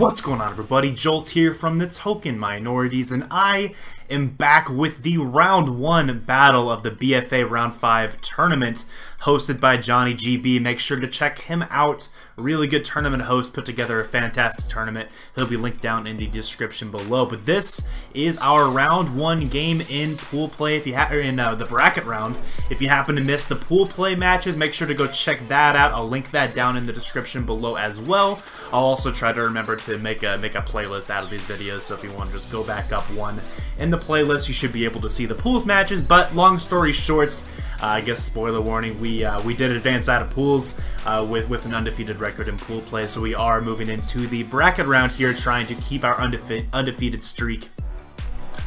What's going on, everybody? Jolt here from the Token Minorities, and I am back with the Round 1 battle of the BFA Round 5 tournament hosted by Johnny GB. Make sure to check him out. Really good tournament host, put together a fantastic tournament. He'll be linked down in the description below. But this is our Round 1 game in pool play. If you in the bracket round, if you happen to miss the pool play matches, make sure to go check that out. I'll link that down in the description below as well. I'll also try to remember to make a playlist out of these videos, so if you want to just go back up one in the playlist, you should be able to see the pools matches. But long story short, I guess spoiler warning, we did advance out of pools with an undefeated record in pool play, so we are moving into the bracket round here, trying to keep our undefeated streak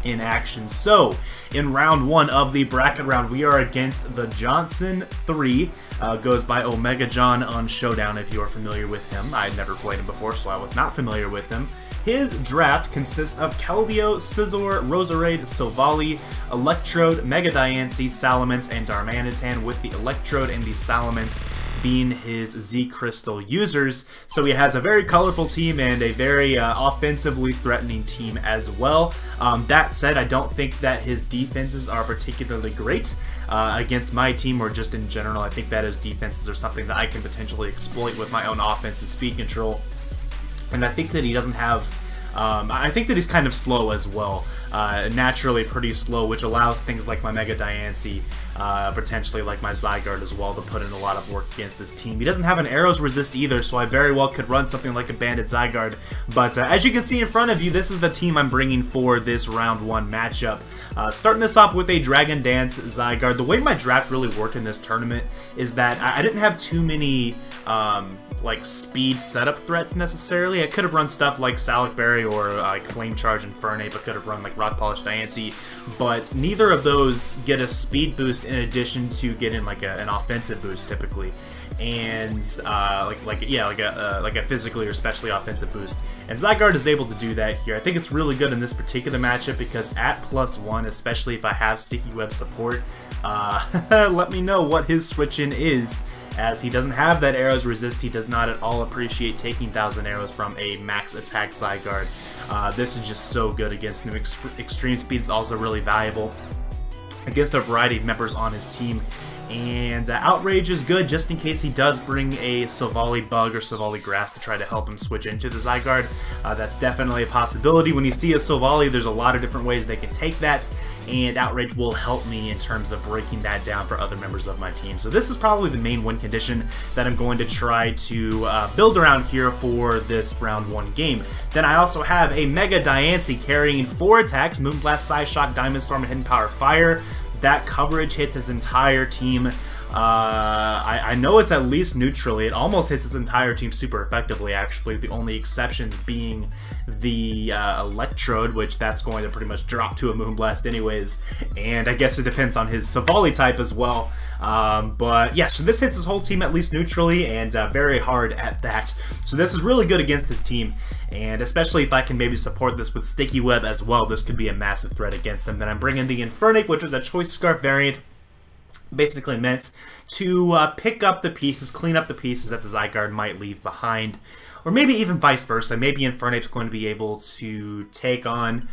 in action. So, in round 1 of the bracket round, we are against the Johnson 3. Goes by Omega John on Showdown, if you are familiar with him. I had never played him before, so I was not familiar with him. His draft consists of Keldeo, Scizor, Roserade, Silvally, Electrode, Mega Diancie, Salamence, and Darmanitan, with the Electrode and the Salamence being his Z-Crystal users. So he has a very colorful team and a very offensively threatening team as well. That said, I don't think that his defenses are particularly great against my team or just in general. I think that his defenses are something that I can potentially exploit with my own offense and speed control. And I think that he doesn't have... I think that he's kind of slow as well. Naturally pretty slow, which allows things like my Mega Diancie, potentially like my Zygarde as well, to put in a lot of work against this team. He doesn't have an Arrows Resist either, so I very well could run something like a Banded Zygarde. But as you can see in front of you, this is the team I'm bringing for this round 1 matchup. Starting this off with a Dragon Dance Zygarde. The way my draft really worked in this tournament is that I didn't have too many like speed setup threats necessarily. I could have run stuff like Salic Berry or like Flame Charge and Fernape. I could have run like Rock Polish Diancie, but neither of those get a speed boost in addition to getting like an offensive boost typically, and like a physically or especially offensive boost. And Zygarde is able to do that here. I think it's really good in this particular matchup because at +1, especially if I have Sticky Web support, let me know what his switch-in is, as he doesn't have that Arrows Resist. He does not at all appreciate taking 1,000 arrows from a max attack Zygarde. This is just so good against him. Extreme Speed is also really valuable against a variety of members on his team. And Outrage is good just in case he does bring a Silvally Bug or Silvally Grass to try to help him switch into the Zygarde. That's definitely a possibility. When you see a Silvally, there's a lot of different ways they can take that, and Outrage will help me in terms of breaking that down for other members of my team. So this is probably the main win condition that I'm going to try to build around here for this round 1 game. Then I also have a Mega Diancie carrying 4 attacks: Moonblast, Psyshock, Diamond Storm, and Hidden Power Fire. That coverage hits his entire team. I know it's at least neutrally. It almost hits his entire team super effectively, actually. The only exceptions being the Electrode, which that's going to pretty much drop to a Moonblast anyways. And I guess it depends on his Silvally type as well. But yeah, so this hits his whole team at least neutrally, and very hard at that. So this is really good against his team, and especially if I can maybe support this with Sticky Web as well, this could be a massive threat against him. Then I'm bringing the Infernape, which is a Choice Scarf variant, basically meant to pick up the pieces, clean up the pieces that the Zygarde might leave behind. Or maybe even vice versa. Maybe Infernape's going to be able to take on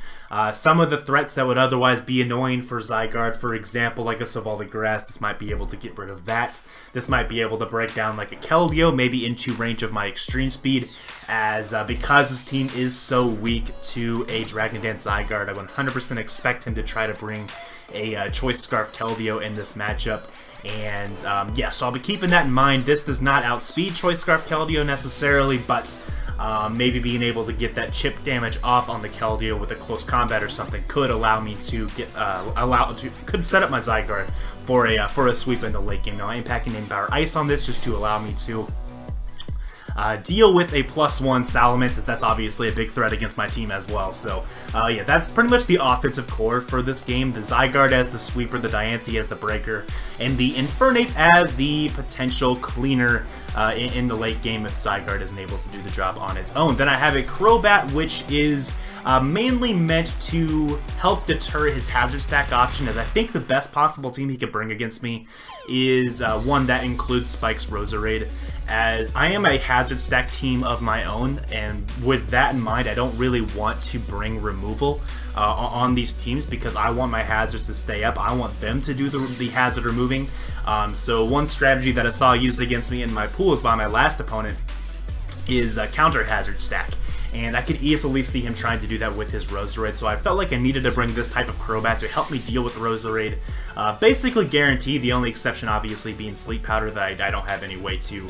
some of the threats that would otherwise be annoying for Zygarde. For example, like a Silvally Grass, this might be able to get rid of that. This might be able to break down like a Keldeo, maybe into range of my Extreme Speed, as because his team is so weak to a Dragon Dance Zygarde, I 100% expect him to try to bring a Choice Scarf Keldeo in this matchup. And yeah, so I'll be keeping that in mind. This does not outspeed Choice Scarf Keldeo necessarily, but maybe being able to get that chip damage off on the Keldeo with a close combat or something could allow me to get could set up my Zygarde for a sweep in the late game. Now I am packing in Power Ice on this just to allow me to deal with a +1 Salamence, as that's obviously a big threat against my team as well. So yeah, that's pretty much the offensive core for this game. The Zygarde as the sweeper, the Diancie as the breaker, and the Infernape as the potential cleaner in the late game if Zygarde isn't able to do the job on its own. Then I have a Crobat, which is mainly meant to help deter his hazard stack option, as I think the best possible team he could bring against me is one that includes Spike's Roserade. as I am a hazard stack team of my own, and with that in mind, I don't really want to bring removal on these teams because I want my hazards to stay up. I want them to do the hazard removing. So one strategy that I saw used against me in my pools by my last opponent is a counter hazard stack. And I could easily see him trying to do that with his Roserade, so I felt like I needed to bring this type of Crobat to help me deal with Roserade. Basically guaranteed, the only exception obviously being Sleep Powder that I don't have any way to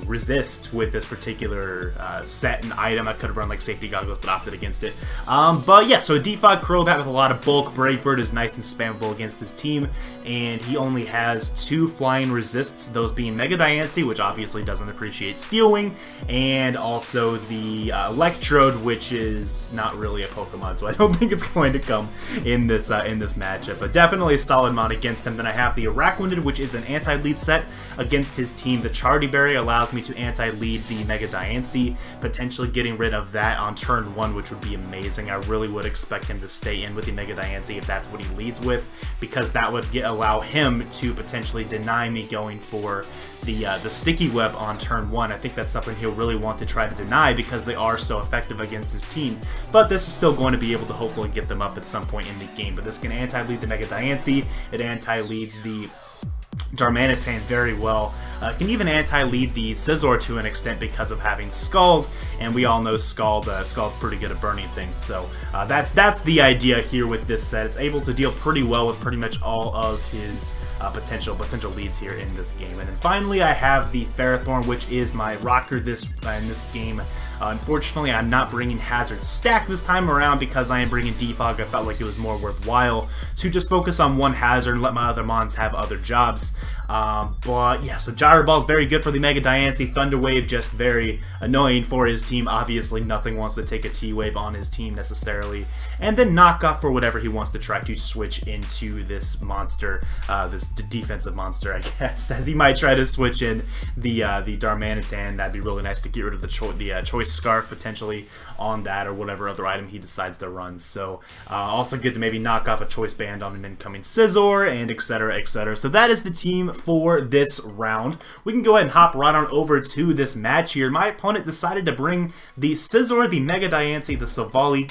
resist with this particular set and item. I could have run like Safety Goggles, but opted against it. But yeah, so a Defog Crobat with a lot of bulk. Brave Bird is nice and spammable against his team, and he only has 2 flying resists, those being Mega Diancie, which obviously doesn't appreciate Steel Wing, and also the Electrode, which is not really a Pokemon, so I don't think it's going to come in this matchup. But definitely a solid mod against him. Then I have the Araquanid, which is an anti-lead set against his team. The Chardy Berry allows me to anti-lead the Mega Diancie, potentially getting rid of that on turn 1, which would be amazing. I really would expect him to stay in with the Mega Diancie if that's what he leads with, because that would allow him to potentially deny me going for the Sticky Web on turn 1. I think that's something he'll really want to try to deny because they are so effective against his team. But this is still going to be able to hopefully get them up at some point in the game. But this can anti-lead the Mega Diancie. It anti-leads the Darmanitan very well. Can even anti-lead the Scizor to an extent because of having Scald, and we all know Scald's pretty good at burning things. So that's the idea here with this set. It's able to deal pretty well with pretty much all of his potential leads here in this game. And then finally, I have the Ferrothorn, which is my rocker in this game. Unfortunately, I'm not bringing Hazard Stack this time around because I am bringing Defog. I felt like it was more worthwhile to just focus on one Hazard and let my other Mons have other jobs. But yeah, so Gyro Ball is very good for the Mega Diancie. Thunder Wave just very annoying for his team. Obviously, nothing wants to take a T-Wave on his team necessarily. And then Knockoff for whatever he wants to try to switch into this monster, this defensive monster, I guess. As he might try to switch in the Darmanitan. That'd be really nice to get rid of the Choice Scarf potentially on that, or whatever other item he decides to run. So also good to maybe knock off a Choice Band on an incoming Scizor, and etc, etc. So that is the team for this round. We can go ahead and hop right on over to this match here. My opponent decided to bring the Scizor, the Mega Diancie, the Savali,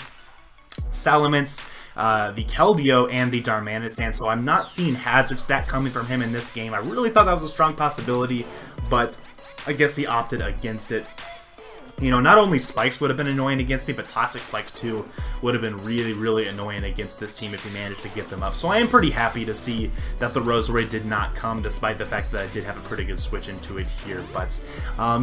Salamence, the Keldeo, and the Darmanitan, so I'm not seeing Hazard Stack coming from him in this game. I really thought that was a strong possibility, but I guess he opted against it. You know, not only Spikes would have been annoying against me, but Toxic Spikes too would have been really, really annoying against this team if we managed to get them up. So I am pretty happy to see that the Roserade did not come, despite the fact that I did have a pretty good switch into it here. But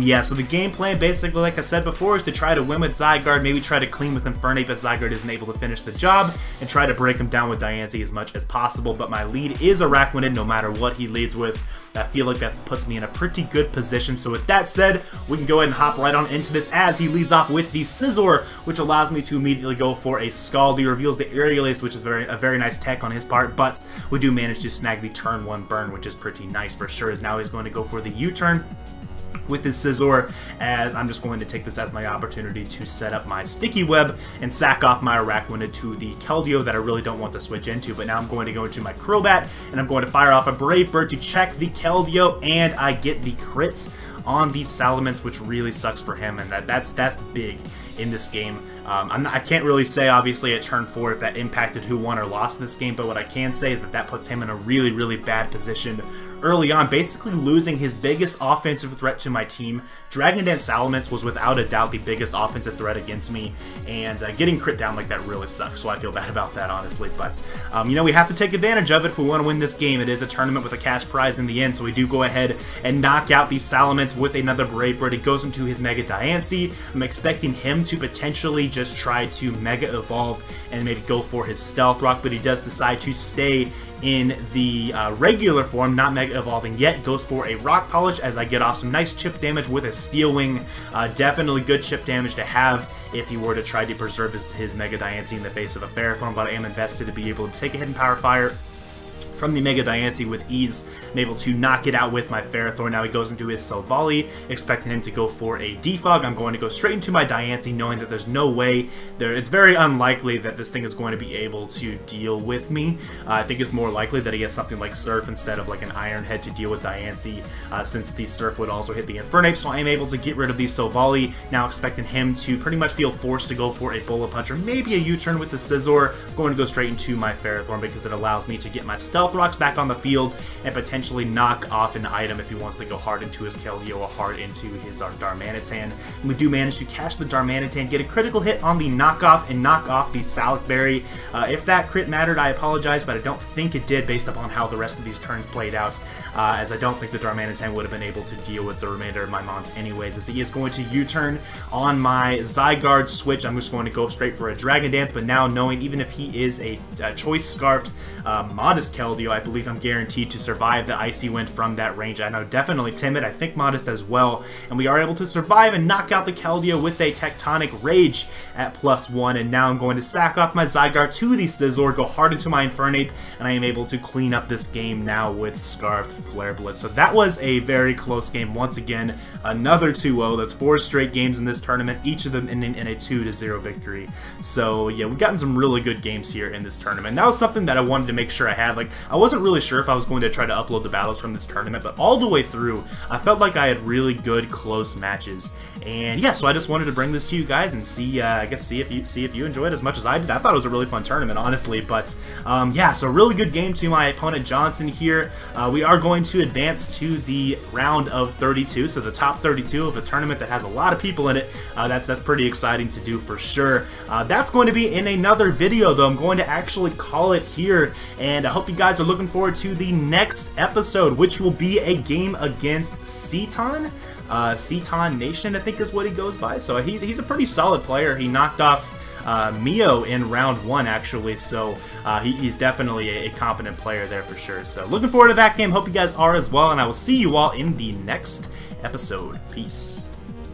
yeah, so the game plan, basically, like I said before, is to try to win with Zygarde, maybe try to clean with Infernape if Zygarde isn't able to finish the job, and try to break him down with Diancie as much as possible. But my lead is Araquanid, no matter what he leads with. I feel like that puts me in a pretty good position. So with that said, we can go ahead and hop right on into this as he leads off with the Scizor, which allows me to immediately go for a Scald. He reveals the Aerial Ace, which is a very nice tech on his part, but we do manage to snag the turn 1 burn, which is pretty nice for sure, as now he's going to go for the U-turn with this Scizor, as I'm just going to take this as my opportunity to set up my Sticky Web and sack off my Araquanid to the Keldeo that I really don't want to switch into. But now I'm going to go into my Crobat, and I'm going to fire off a Brave Bird to check the Keldeo, and I get the crits on the Salamence, which really sucks for him, and that's big in this game. I can't really say, obviously, at turn 4 if that impacted who won or lost this game, but what I can say is that puts him in a really, really bad position early on, basically losing his biggest offensive threat to my team. Dragon Dance Salamence was without a doubt the biggest offensive threat against me, and getting crit down like that really sucks, so I feel bad about that, honestly. But, you know, we have to take advantage of it if we want to win this game. It is a tournament with a cash prize in the end, so we do go ahead and knock out the Salamence with another Brave Bird. It goes into his Mega Diancie. I'm expecting him to potentially just try to Mega Evolve and maybe go for his Stealth Rock, but he does decide to stay in the regular form, not Mega Evolving yet. Goes for a Rock Polish as I get off some nice chip damage with a Steel Wing. Definitely good chip damage to have if he were to try to preserve his Mega Diancie in the face of a Ferrothorn, but I am invested to be able to take a hidden Power Fire from the Mega Diancie with ease. I'm able to knock it out with my Ferrothorn. Now he goes into his Silvally, expecting him to go for a Defog. I'm going to go straight into my Diancie, knowing that there's no way it's very unlikely that this thing is going to be able to deal with me. I think it's more likely that he has something like Surf instead of like an Iron Head to deal with Diancie, since the Surf would also hit the Infernape, so I am able to get rid of the Silvally, now expecting him to pretty much feel forced to go for a Bullet Punch or maybe a U-turn with the Scizor. I'm going to go straight into my Ferrothorn because it allows me to get my Stealth Rocks back on the field and potentially knock off an item if he wants to go hard into his Keldeo or hard into his Darmanitan. And we do manage to catch the Darmanitan, get a critical hit on the knockoff, and knock off the Salac Berry. If that crit mattered, I apologize, but I don't think it did based upon how the rest of these turns played out, as I don't think the Darmanitan would have been able to deal with the remainder of my Mons anyways, as he is going to U-turn on my Zygarde switch. I'm just going to go straight for a Dragon Dance, but now knowing even if he is a Choice Scarfed Modest Keldeo, I believe I'm guaranteed to survive the Icy Wind from that range. I know definitely Timid, I think Modest as well, and we are able to survive and knock out the Keldeo with a Tectonic Rage at +1, and now I'm going to sack off my Zygarde to the Scizor, go hard into my Infernape, and I am able to clean up this game now with Scarfed Flare Blitz. So that was a very close game. Once again, another 2-0. That's 4 straight games in this tournament, each of them ending in a 2-0 victory. So yeah, we've gotten some really good games here in this tournament. That was something that I wanted to make sure I had. Like, I wasn't really sure if I was going to try to upload the battles from this tournament, but all the way through, I felt like I had really good close matches. And yeah, so I just wanted to bring this to you guys and see, I guess, see if you enjoyed it as much as I did. I thought it was a really fun tournament, honestly. But yeah, so really good game to my opponent Johnson here. We are going to advance to the round of 32, so the top 32 of a tournament that has a lot of people in it. That's pretty exciting to do for sure. That's going to be in another video, though. I'm going to actually call it here, and I hope you guys are looking forward to the next episode, which will be a game against Ceton. Ceton Nation, I think is what he goes by. So he's a pretty solid player. He knocked off Mio in round 1, actually, so he's definitely a competent player there for sure. So looking forward to that game. Hope you guys are as well, and I will see you all in the next episode. Peace.